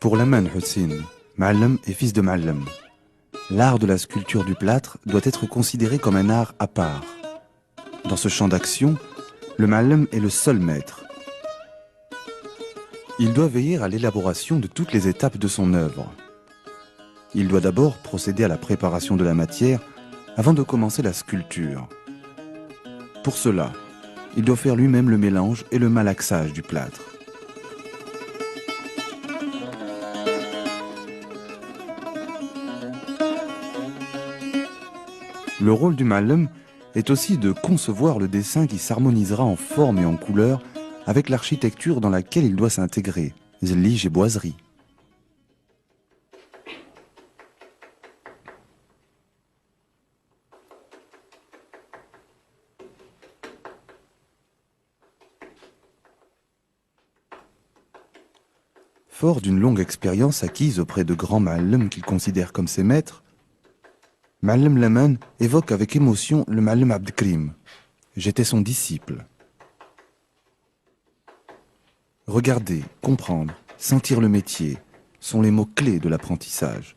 Pour Laman Hussein, Ma'allem est fils de Ma'allem. L'art de la sculpture du plâtre doit être considéré comme un art à part. Dans ce champ d'action, le Ma'allem est le seul maître. Il doit veiller à l'élaboration de toutes les étapes de son œuvre. Il doit d'abord procéder à la préparation de la matière avant de commencer la sculpture. Pour cela, il doit faire lui-même le mélange et le malaxage du plâtre. Le rôle du Ma'allem est aussi de concevoir le dessin qui s'harmonisera en forme et en couleur avec l'architecture dans laquelle il doit s'intégrer, zlige et boiserie. Fort d'une longue expérience acquise auprès de grands Ma'allem qu'il considère comme ses maîtres, Ma'allem Laman évoque avec émotion le Ma'allem Abdelkrim. J'étais son disciple. Regarder, comprendre, sentir le métier sont les mots clés de l'apprentissage.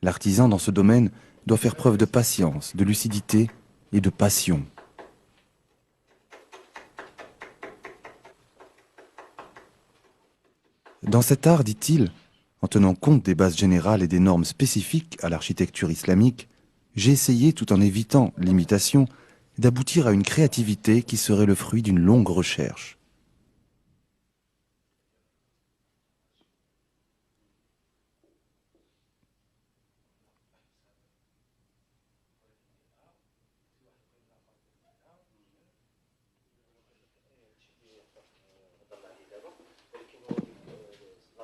L'artisan dans ce domaine doit faire preuve de patience, de lucidité et de passion. Dans cet art, dit-il, en tenant compte des bases générales et des normes spécifiques à l'architecture islamique, j'ai essayé, tout en évitant l'imitation, d'aboutir à une créativité qui serait le fruit d'une longue recherche.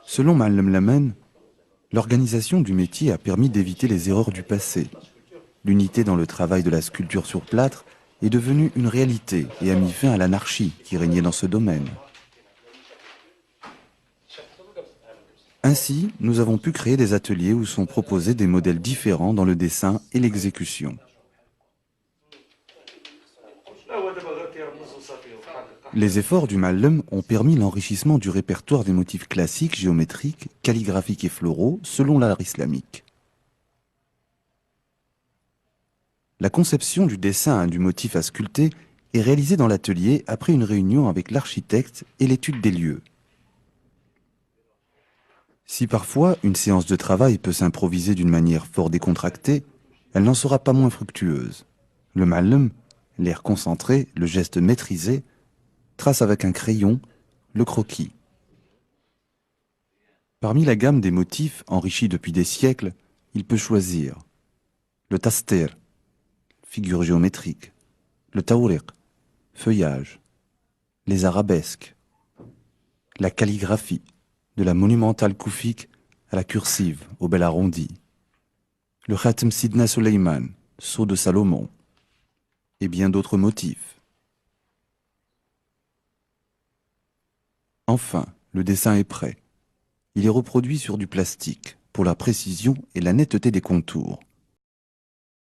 Selon Ma'allem Laman, l'organisation du métier a permis d'éviter les erreurs du passé. L'unité dans le travail de la sculpture sur plâtre est devenue une réalité et a mis fin à l'anarchie qui régnait dans ce domaine. Ainsi, nous avons pu créer des ateliers où sont proposés des modèles différents dans le dessin et l'exécution. Les efforts du Ma'allem ont permis l'enrichissement du répertoire des motifs classiques, géométriques, calligraphiques et floraux selon l'art islamique. La conception du dessin du motif à sculpter est réalisée dans l'atelier après une réunion avec l'architecte et l'étude des lieux. Si parfois une séance de travail peut s'improviser d'une manière fort décontractée, elle n'en sera pas moins fructueuse. Le Ma'allem, l'air concentré, le geste maîtrisé, trace avec un crayon le croquis. Parmi la gamme des motifs enrichis depuis des siècles, il peut choisir le taster, figure géométrique, le tawriq, feuillage, les arabesques, la calligraphie, de la monumentale koufique à la cursive, au bel arrondi, le khatem Sidna Suleiman, sceau de Salomon, et bien d'autres motifs. Enfin, le dessin est prêt. Il est reproduit sur du plastique pour la précision et la netteté des contours.